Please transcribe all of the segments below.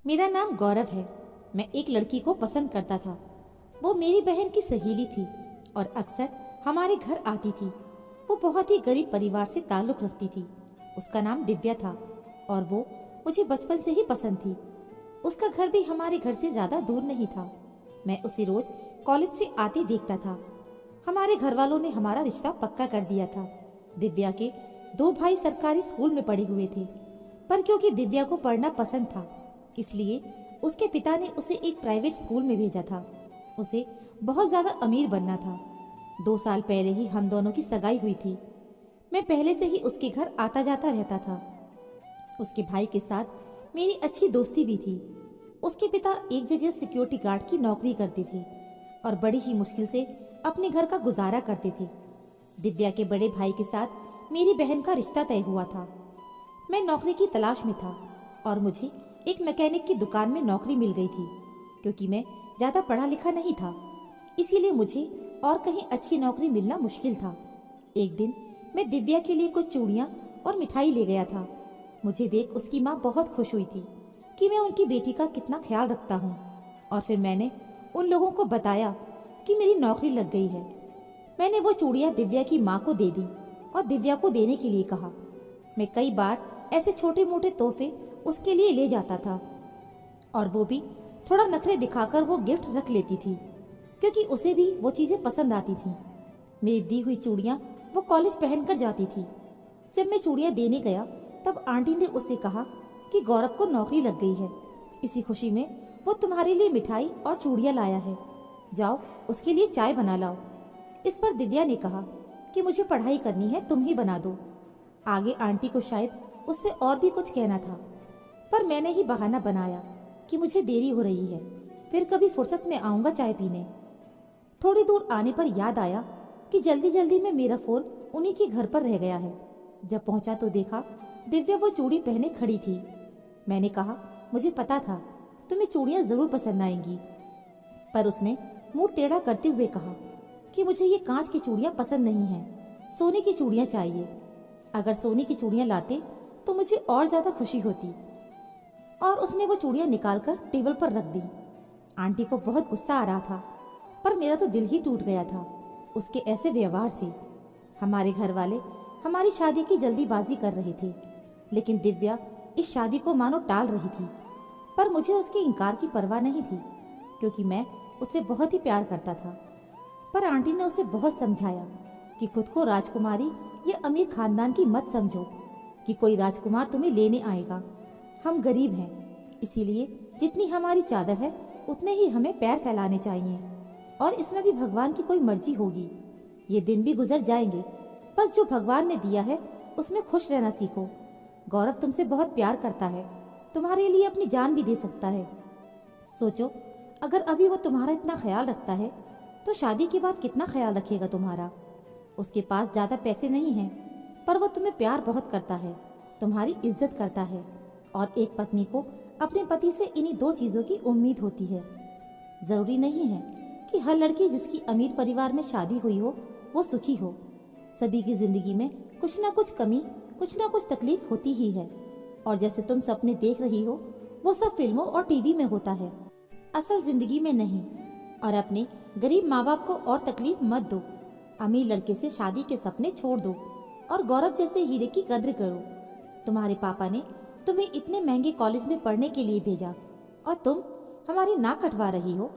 मेरा नाम गौरव है। मैं एक लड़की को पसंद करता था। वो मेरी बहन की सहेली थी और अक्सर हमारे घर आती थी। वो बहुत ही गरीब परिवार से ताल्लुक रखती थी। उसका नाम दिव्या था और वो मुझे बचपन से ही पसंद थी। उसका घर भी हमारे घर से ज्यादा दूर नहीं था। मैं उसे रोज कॉलेज से आते देखता था। हमारे घर वालों ने हमारा रिश्ता पक्का कर दिया था। दिव्या के दो भाई सरकारी स्कूल में पढ़े हुए थे, पर क्योंकि दिव्या को पढ़ना पसंद था, इसलिए उसके पिता ने उसे एक प्राइवेट स्कूल में भेजा था। उसे बहुत ज्यादा अमीर बनना था। 2 साल पहले ही हम दोनों की सगाई हुई थी। मैं पहले से ही उसके घर आता जाता रहता था। उसके भाई के साथ मेरी अच्छी दोस्ती भी थी। उसके पिता एक जगह सिक्योरिटी गार्ड की नौकरी करते थे और बड़ी ही मुश्किल से अपने घर का गुजारा करते थे। दिव्या के बड़े भाई के साथ मेरी बहन का रिश्ता तय हुआ था। मैं नौकरी की तलाश में था और मुझे एक मैकेनिक की दुकान में नौकरी मिल गई थी। क्योंकि मैं ज्यादा पढ़ा लिखा नहीं था, इसीलिए मुझे और कहीं अच्छी नौकरी मिलना मुश्किल था। एक दिन मैं दिव्या के लिए कुछ चूड़ियाँ और मिठाई ले गया था। मुझे देख उसकी माँ बहुत खुश हुई थी कि मैं उनकी बेटी का कितना ख्याल रखता हूँ। और फिर मैंने उन लोगों को बताया कि मेरी नौकरी लग गई है। मैंने वो चूड़ियाँ दिव्या की माँ को दे दी और दिव्या को देने के लिए कहा। मैं कई बार ऐसे छोटे मोटे तोहफे उसके लिए ले जाता था और वो भी थोड़ा नखरे दिखाकर वो गिफ्ट रख लेती थी, क्योंकि उसे भी वो चीज़ें पसंद आती थी। मेरी दी हुई चूड़ियाँ वो कॉलेज पहनकर जाती थी। जब मैं चूड़ियाँ देने गया तब आंटी ने उससे कहा कि गौरव को नौकरी लग गई है। इसी खुशी में वो तुम्हारे लिए मिठाई और चूड़ियाँ लाया है। जाओ उसके लिए चाय बना लाओ। इस पर दिव्या ने कहा कि मुझे पढ़ाई करनी है, तुम ही बना दो। आगे आंटी को शायद उससे और भी कुछ कहना था, पर मैंने ही बहाना बनाया कि मुझे देरी हो रही है, फिर कभी फुर्सत में आऊंगा चाय पीने। थोड़ी दूर आने पर याद आया कि जल्दी जल्दी में मेरा फोन उन्हीं के घर पर रह गया है। जब पहुंचा तो देखा दिव्या वो चूड़ी पहने खड़ी थी। मैंने कहा, मुझे पता था तुम्हें चूड़ियाँ जरूर पसंद आएंगी। पर उसने मुंह टेढ़ा करते हुए कहा कि मुझे ये कांच की चूड़ियाँ पसंद नहीं हैं, सोने की चूड़ियाँ चाहिए। अगर सोने की चूड़ियाँ लाते तो मुझे और ज्यादा खुशी होती। और उसने वो चूड़ियाँ निकालकर टेबल पर रख दी। आंटी को बहुत गुस्सा आ रहा था, पर मेरा तो दिल ही टूट गया था उसके ऐसे व्यवहार से। हमारे घर वाले हमारी शादी की जल्दीबाजी कर रहे थे, लेकिन दिव्या इस शादी को मानो टाल रही थी। पर मुझे उसके इनकार की परवाह नहीं थी, क्योंकि मैं उससे बहुत ही प्यार करता था। पर आंटी ने उसे बहुत समझाया कि खुद को राजकुमारी या अमीर खानदान की मत समझो, कि कोई राजकुमार तुम्हें लेने आएगा। हम गरीब हैं, इसीलिए जितनी हमारी चादर है उतने ही हमें पैर फैलाने चाहिए, और इसमें भी भगवान की कोई मर्जी होगी। ये दिन भी गुजर जाएंगे, बस जो भगवान ने दिया है उसमें खुश रहना सीखो। गौरव तुमसे बहुत प्यार करता है, तुम्हारे लिए अपनी जान भी दे सकता है। सोचो, अगर अभी वो तुम्हारा इतना ख्याल रखता है तो शादी के बाद कितना ख्याल रखेगा तुम्हारा। उसके पास ज्यादा पैसे नहीं हैं, पर वो तुम्हें प्यार बहुत करता है, तुम्हारी इज्जत करता है। और एक पत्नी को अपने पति से इन्हीं 2 चीजों की उम्मीद होती है। जरूरी नहीं है कि हर लड़की जिसकी अमीर परिवार में शादी हुई हो वो सुखी हो। सभी की जिंदगी में कुछ ना कुछ कमी, कुछ ना कुछ तकलीफ होती ही है। और जैसे तुम सपने देख रही हो वो सब फिल्मों और टीवी में होता है, असल जिंदगी में नहीं। और अपने गरीब माँ बाप को और तकलीफ मत दो। अमीर लड़के से शादी के सपने छोड़ दो और गौरव जैसे हीरे की कद्र करो। तुम्हारे पापा ने तुम्हें इतने महंगे कॉलेज में पढ़ने के लिए भेजा और तुम हमारी नाक कटवा रही हो।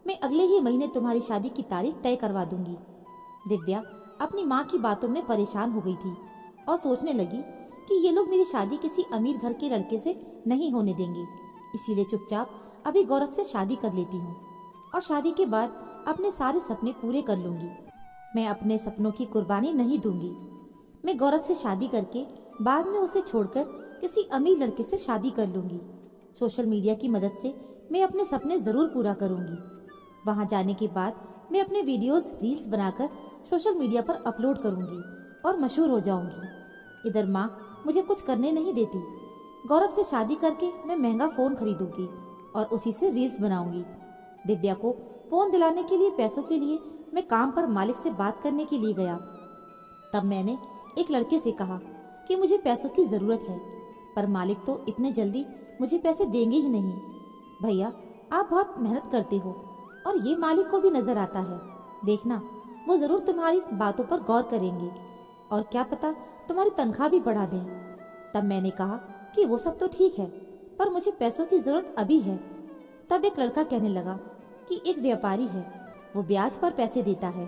मैं अगले ही महीने तुम्हारी शादी की तारीख तय करवा दूंगी। दिव्या अपनी माँ की बातों में परेशान हो गई थी और सोचने लगी कि ये लोग मेरी शादी किसी अमीर घर के लड़के से नहीं होने देंगे, इसीलिए चुपचाप अभी गौरव से शादी कर लेती हूँ और शादी के बाद अपने सारे सपने पूरे कर लूंगी। मैं अपने सपनों की कुर्बानी नहीं दूंगी। मैं गौरव से शादी करके बाद में उसे छोड़कर किसी अमीर लड़के से शादी कर लूंगी। सोशल मीडिया की मदद से मैं अपने सपने जरूर पूरा करूंगी। वहां जाने के बाद मैं अपने वीडियोस रील्स बनाकर सोशल मीडिया पर अपलोड करूंगी और मशहूर हो जाऊंगी। इधर माँ मुझे कुछ करने नहीं देती। गौरव से शादी करके मैं महंगा फोन खरीदूंगी और उसी से रील्स बनाऊंगी। दिव्या को फोन दिलाने के लिए पैसों के लिए मैं काम पर मालिक से बात करने के लिए गया। तब मैंने एक लड़के से कहा कि मुझे पैसों की जरूरत है, पर मालिक तो इतने जल्दी मुझे पैसे देंगे ही नहीं। भैया, आप बहुत मेहनत करते हो और ये मालिक को भी नजर आता है। देखना, वो जरूर तुम्हारी बातों पर गौर करेंगे और क्या पता तुम्हारी तनख्वाह भी बढ़ा दें। तब मैंने कहा कि वो सब तो ठीक है, पर मुझे पैसों की जरूरत अभी है। तब एक लड़का कहने लगा कि एक व्यापारी है, वो ब्याज पर पैसे देता है,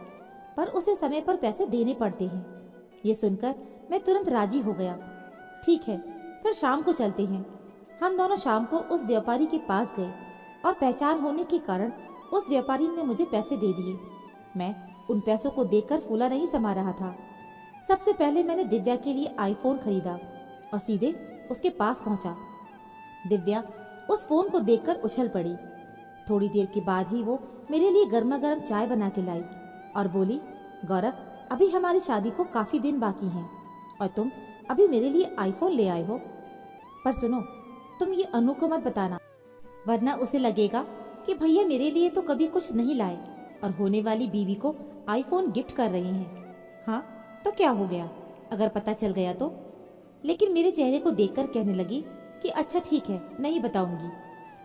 पर उसे समय पर पैसे देने पड़ते हैं। ये सुनकर मैं तुरंत राजी हो गया। ठीक है, फिर शाम को चलते हैं। हम दोनों शाम को उस व्यापारी के पास गए और पहचान होने के कारण उस व्यापारी ने मुझे पैसे दे दिए। मैं उन पैसों को देखकर फूला नहीं समा रहा था। सबसे पहले मैंने दिव्या के लिए आईफोन खरीदा और सीधे उसके पास पहुंचा। दिव्या उस फोन को देखकर उछल पड़ी। थोड़ी देर के बाद ही वो मेरे लिए गर्मा गर्म चाय बना के लाई और बोली, गौरव, अभी हमारी शादी को काफी दिन बाकी हैं और तुम अभी मेरे लिए आईफोन ले आए हो। पर सुनो, तुम ये अनु को मत बताना, वरना उसे लगेगा कि भैया मेरे लिए तो कभी कुछ नहीं लाए और होने वाली बीवी को आईफोन गिफ्ट कर रहे हैं। हाँ तो क्या हो गया अगर पता चल गया तो? लेकिन मेरे चेहरे को देखकर कहने लगी कि अच्छा ठीक है, नहीं बताऊंगी।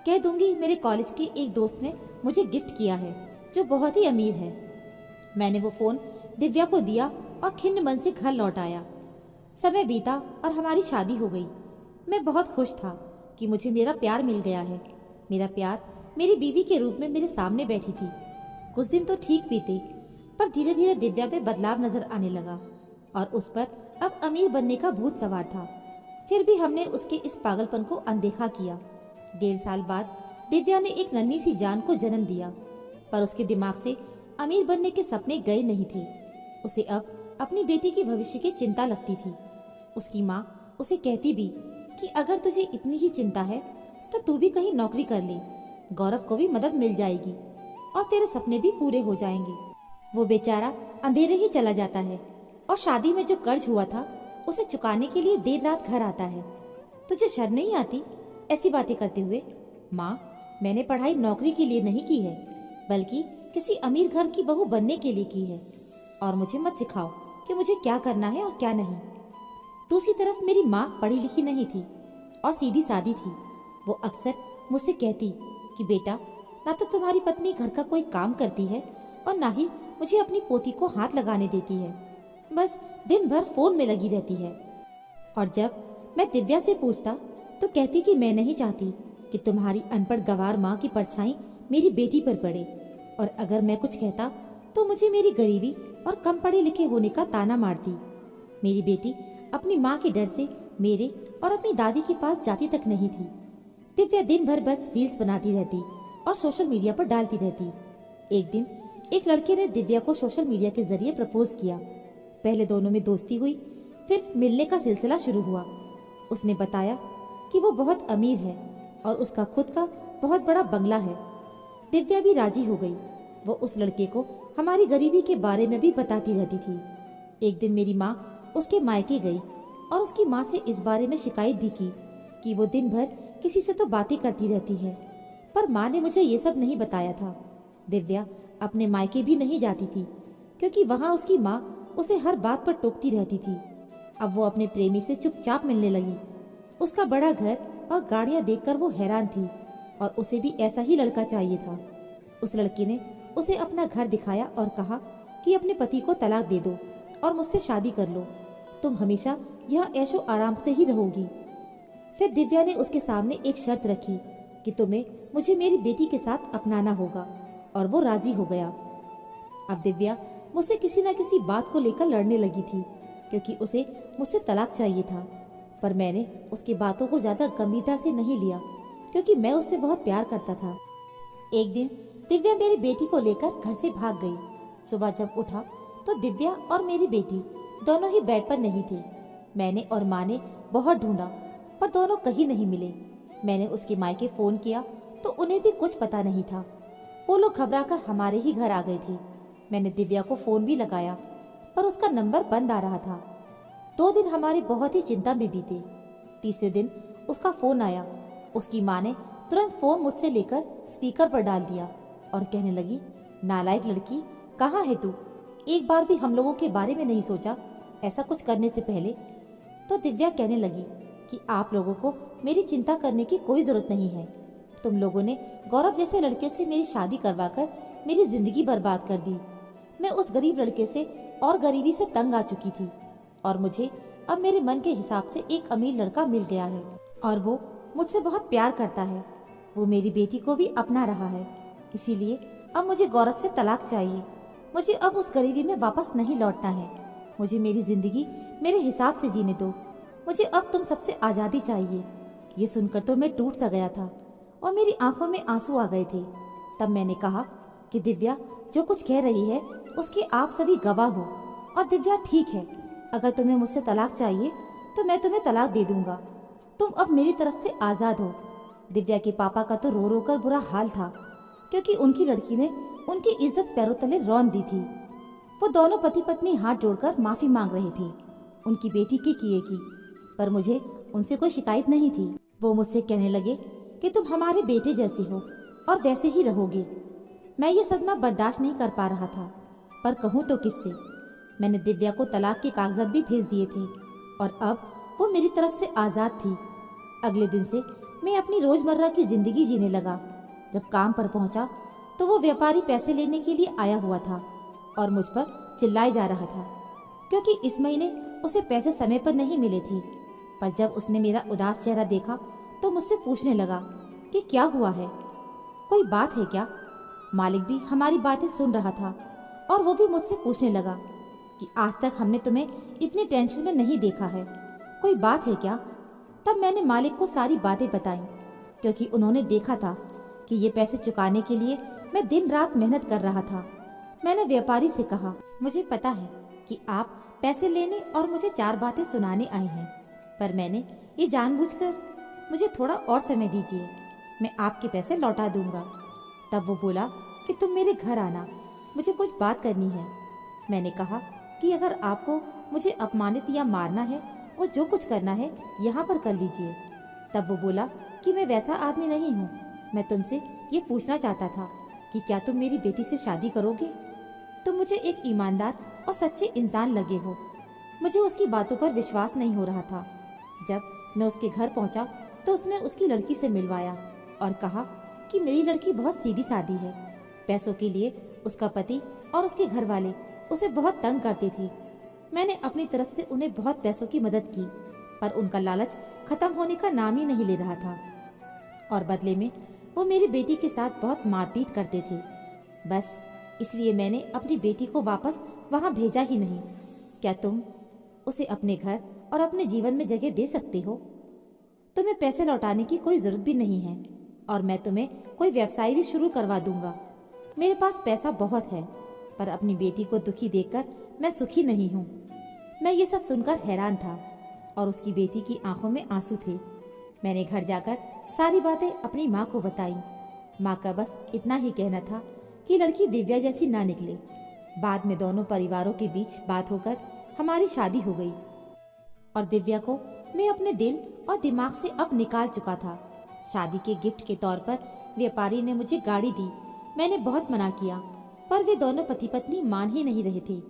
कह दूंगी मेरे कॉलेज के एक दोस्त ने मुझे गिफ्ट किया है जो बहुत ही अमीर है। मैंने वो फोन दिव्या को दिया और खिन्न मन से घर लौट आया। समय बीता और हमारी शादी हो गई। मैं बहुत खुश था कि मुझे मेरा प्यार मिल गया है। मेरा प्यार मेरी बीवी के रूप में मेरे सामने बैठी थी। कुछ दिन तो ठीक बीते, पर धीरे धीरे दिव्या में बदलाव नजर आने लगा और उस पर अब अमीर बनने का भूत सवार था। फिर भी हमने उसके इस पागलपन को अनदेखा किया। 1.5 साल बाद दिव्या ने एक नन्ही सी जान को जन्म दिया, पर उसके दिमाग से अमीर बनने के सपने गए नहीं थे। उसे अब अपनी बेटी की भविष्य की चिंता लगती थी। उसकी माँ उसे कहती भी कि अगर तुझे इतनी ही चिंता है तो तू भी कहीं नौकरी कर ले, गौरव को भी मदद मिल जाएगी और तेरे सपने भी पूरे हो जाएंगे। वो बेचारा अंधेरे ही चला जाता है और शादी में जो कर्ज हुआ था उसे चुकाने के लिए देर रात घर आता है। तुझे शर्म नहीं आती ऐसी बातें करते हुए? माँ, मैंने पढ़ाई नौकरी के लिए नहीं की है, बल्कि किसी अमीर घर की बहू बनने के लिए की है। और मुझे मत सिखाओ कि मुझे क्या करना है और क्या नहीं। दूसरी तरफ मेरी माँ पढ़ी लिखी नहीं थी और सीधी सादी थी। वो अक्सर मुझसे कहती कि बेटा, ना तो तुम्हारी पत्नी घर का कोई काम करती है और ना ही मुझे अपनी पोती को हाथ लगाने देती है, बस दिन भर फोन में लगी रहती है। और जब मैं दिव्या से पूछता तो कहती कि मैं नहीं चाहती कि तुम्हारी अनपढ़ गंवार माँ की परछाई मेरी बेटी पर पड़े, और अगर मैं कुछ कहता तो मुझे मेरी गरीबी और कम पढ़े लिखे होने का ताना मारती। मेरी बेटी अपनी माँ के डर से मेरे और अपनी दादी के पास जाती तक नहीं थी। दिव्या दिन भर बस रील्स बनाती रहती और सोशल मीडिया पर डालती रहती। एक दिन एक लड़के ने दिव्या को सोशल मीडिया के जरिए प्रपोज किया। पहले दोनों में दोस्ती हुई, फिर मिलने का सिलसिला शुरू हुआ। उसने बताया कि वो बहुत अमीर है और उसका खुद का बहुत बड़ा बंगला है। दिव्या भी राजी हो गई। वो उस लड़के को हमारी गरीबी के बारे में भी बताती रहती थी। एक दिन मेरी माँ उसके मायके गई और उसकी माँ से इस बारे में शिकायत भी की कि वो दिन भर किसी से तो बातें करती रहती है, पर माँ ने मुझे ये सब नहीं बताया था। दिव्या अपने मायके भी नहीं जाती थी क्योंकि वहाँ उसकी माँ उसे हर बात पर टोकती रहती थी। अब वो अपने प्रेमी से चुपचाप मिलने लगी। उसका बड़ा घर और गाड़ियाँ देखकर वो हैरान थी और उसे भी ऐसा ही लड़का चाहिए था। उस लड़के ने उसे अपना घर दिखाया और कहा कि अपने पति को तलाक दे दो और मुझसे शादी कर लो, तुम हमेशा यहाँ ऐशो आराम से ही रहोगी। फिर दिव्या ने उसके सामने एक शर्त रखी कि तुम्हें मुझे मेरी बेटी के साथ अपनाना होगा, और वो राजी हो गया। अब दिव्या मुझसे किसी न किसी बात को लेकर लड़ने लगी थी क्योंकि उसे मुझसे तलाक चाहिए था, पर मैंने उसकी बातों को ज्यादा गंभीरता से नहीं लिया क्योंकि मैं उससे बहुत प्यार करता था। एक दिन दिव्या मेरी बेटी को लेकर घर से भाग गई। सुबह जब उठा तो दिव्या और मेरी बेटी दोनों ही बेड पर नहीं थे। मैंने और माँ ने बहुत ढूंढा पर दोनों कहीं नहीं मिले। मैंने उसके मायके फोन किया तो उन्हें भी कुछ पता नहीं था। वो लोग घबराकर हमारे ही घर आ गए थे। मैंने दिव्या को फोन भी लगाया पर उसका नंबर बंद आ रहा था। 2 दिन हमारे बहुत ही चिंता में बीते। तीसरे दिन उसका फोन आया। उसकी माँ ने तुरंत फोन मुझसे लेकर स्पीकर पर डाल दिया और कहने लगी, नालायक लड़की, कहाँ है तू? एक बार भी हम लोगों के बारे में नहीं सोचा ऐसा कुछ करने से पहले? तो दिव्या कहने लगी, कि आप लोगों को मेरी चिंता करने की कोई ज़रूरत नहीं है। तुम लोगों ने गौरव जैसे लड़के से मेरी शादी करवाकर मेरी ज़िंदगी बर्बाद कर दी। मैं उस गरीब लड़के से और गरीबी से तंग आ चुकी थी और मुझे अब मेरे मन के हिसाब से एक अमीर लड़का मिल गया है और वो मुझसे बहुत प्यार करता है। वो मेरी बेटी को भी अपना रहा है। इसीलिए अब मुझे गौरव से तलाक चाहिए। मुझे अब उस गरीबी में वापस नहीं लौटना है। मुझे मेरी ज़िंदगी मेरे हिसाब से जीने दो। मुझे अब तुम सबसे आज़ादी चाहिए। ये सुनकर तो मैं टूट सा गया था और मेरी आंखों में आंसू आ गए थे। तब मैंने कहा कि दिव्या जो कुछ कह रही है उसके आप सभी गवाह हो। और दिव्या ठीक है, अगर तुम्हें मुझसे तलाक चाहिए तो मैं तुम्हें तलाक दे दूंगा। तुम अब मेरी तरफ से आज़ाद हो। दिव्या के पापा का तो रो रो कर बुरा हाल था क्योंकि उनकी लड़की ने उनकी इज्जत पैरों तले रौंद दी थी। वो दोनों पति पत्नी हाथ जोड़कर माफ़ी मांग रहे थे उनकी बेटी के किए की, पर मुझे उनसे कोई शिकायत नहीं थी। वो मुझसे कहने लगे कि तुम हमारे बेटे जैसे हो और वैसे ही रहोगे। मैं ये सदमा बर्दाश्त नहीं कर पा रहा था, पर कहूँ तो किससे। मैंने दिव्या को तलाक के कागजात भी भेज दिए थे और अब वो मेरी तरफ से आज़ाद थी। अगले दिन से मैं अपनी रोज़मर्रा की ज़िंदगी जीने लगा। जब काम पर पहुंचा तो वो व्यापारी पैसे लेने के लिए आया हुआ था और मुझ पर चिल्लाए जा रहा था क्योंकि इस महीने उसे पैसे समय पर नहीं मिले थे। पर जब उसने मेरा उदास चेहरा देखा तो मुझसे पूछने लगा कि क्या हुआ है, कोई बात है क्या। मालिक भी हमारी बातें सुन रहा था और वो भी मुझसे पूछने लगा कि आज तक हमने तुम्हें इतनी टेंशन में नहीं देखा है, कोई बात है क्या। तब मैंने मालिक को सारी बातें बताई क्योंकि उन्होंने देखा था कि ये पैसे चुकाने के लिए मैं दिन रात मेहनत कर रहा था। मैंने व्यापारी से कहा, मुझे पता है कि आप पैसे लेने और मुझे 4 बातें सुनाने आए हैं, पर मैंने ये जानबूझकर, मुझे थोड़ा और समय दीजिए, मैं आपके पैसे लौटा दूंगा। तब वो बोला कि तुम मेरे घर आना, मुझे कुछ बात करनी है। मैंने कहा कि अगर आपको मुझे अपमानित या मारना है और जो कुछ करना है यहाँ पर कर लीजिए। तब वो बोला कि मैं वैसा आदमी नहीं हूँ। मैं तुमसे ये पूछना चाहता था कि क्या तुम मेरी बेटी से शादी करोगे। तुम मुझे एक ईमानदार और सच्चे इंसान लगे हो। मुझे उसकी बातों पर विश्वास नहीं हो रहा था। जब मैं उसके घर पहुंचा तो उसने उसकी लड़की से मिलवाया और कहा कि मेरी लड़की बहुत सीधी सादी है। पैसों के लिए उसका पति और उसके घर वाले उसे बहुत तंग करते थे। मैंने अपनी तरफ से उन्हें बहुत पैसों की मदद की, पर उनका लालच खत्म होने का नाम ही नहीं ले रहा था और बदले में वो मेरी बेटी के साथ बहुत मारपीट करते थे। बस इसलिए मैंने अपनी बेटी को वापस वहाँ भेजा ही नहीं। क्या तुम उसे अपने घर और अपने जीवन में जगह दे सकते हो? तुम्हें पैसे लौटाने की कोई जरूरत भी नहीं है और मैं तुम्हें कोई व्यवसाय भी शुरू करवा दूंगा। मेरे पास पैसा बहुत है, पर अपनी बेटी को दुखी देखकर मैं सुखी नहीं हूँ। मैं ये सब सुनकर हैरान था और उसकी बेटी की आंखों में आंसू थे। मैंने घर जाकर सारी बातें अपनी माँ को बताई। माँ का बस इतना ही कहना था कि लड़की दिव्या जैसी ना निकले। बाद में दोनों परिवारों के बीच बात होकर हमारी शादी हो गई और दिव्या को मैं अपने दिल और दिमाग से अब निकाल चुका था। शादी के गिफ्ट के तौर पर व्यापारी ने मुझे गाड़ी दी। मैंने बहुत मना किया, पर वे दोनों पति पत्नी मान ही नहीं रहे थे।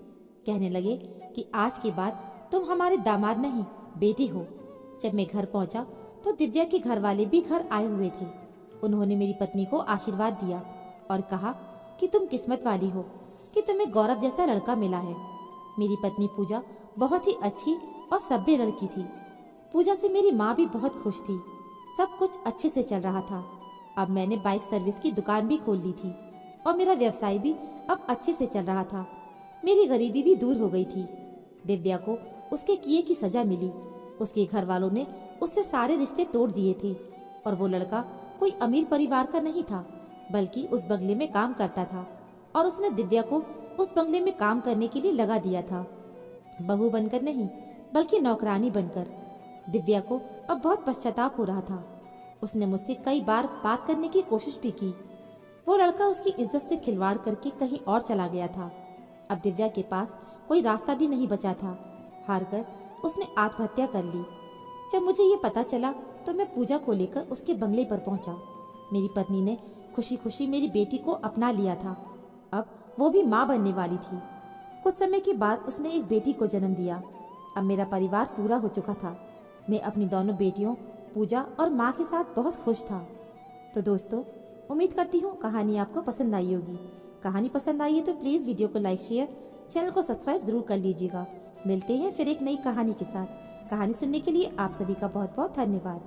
कहने लगे कि आज के बाद तुम हमारे दामाद नहीं, बेटे हो। जब मैं घर पहुंचा तो दिव्या के घर वाले भी घर आए हुए थे। उन्होंने मेरी पत्नी को आशीर्वाद दिया और कहा कि तुम किस्मत वाली हो कि तुम्हें गौरव जैसा लड़का मिला है। मेरी पत्नी पूजा बहुत ही अच्छी और सभ्य लड़की थी। पूजा से मेरी माँ भी बहुत खुश थी। सब कुछ अच्छे से चल रहा था। अब मैंने बाइक सर्विस की दुकान भी खोल ली थी और मेरा व्यवसाय भी अब अच्छे से चल रहा था। मेरी गरीबी भी दूर हो गई थी। दिव्या को उसके किए की सजा मिली। उसके घर वालों ने उससे सारे रिश्ते तोड़ दिए थे और वो लड़का कोई अमीर परिवार का नहीं था, बल्कि उस बंगले में काम करता था और उसने दिव्या को उस बंगले में काम करने के लिए लगा दिया था। बहू बनकर नहीं, बल्कि नौकरानी बनकर। दिव्या को अब बहुत पश्चाताप हो रहा था। उसने मुझसे कई बार बात करने की कोशिश भी की। वो लड़का उसकी इज्जत से खिलवाड़ करके कहीं और चला गया था। अब दिव्या के पास कोई रास्ता भी नहीं बचा था। हार कर उसने आत्महत्या कर ली। जब मुझे ये पता चला तो मैं पूजा को लेकर उसके बंगले पर पहुंचा। मेरी पत्नी ने खुशी खुशी मेरी बेटी को अपना लिया था। अब वो भी माँ बनने वाली थी। कुछ समय के बाद उसने एक बेटी को जन्म दिया। अब मेरा परिवार पूरा हो चुका था। मैं अपनी दोनों बेटियों पूजा और माँ के साथ बहुत खुश था। तो दोस्तों, उम्मीद करती हूँ कहानी आपको पसंद आई होगी। कहानी पसंद आई है तो प्लीज़ वीडियो को लाइक शेयर, चैनल को सब्सक्राइब ज़रूर कर लीजिएगा। मिलते हैं फिर एक नई कहानी के साथ। कहानी सुनने के लिए आप सभी का बहुत बहुत धन्यवाद।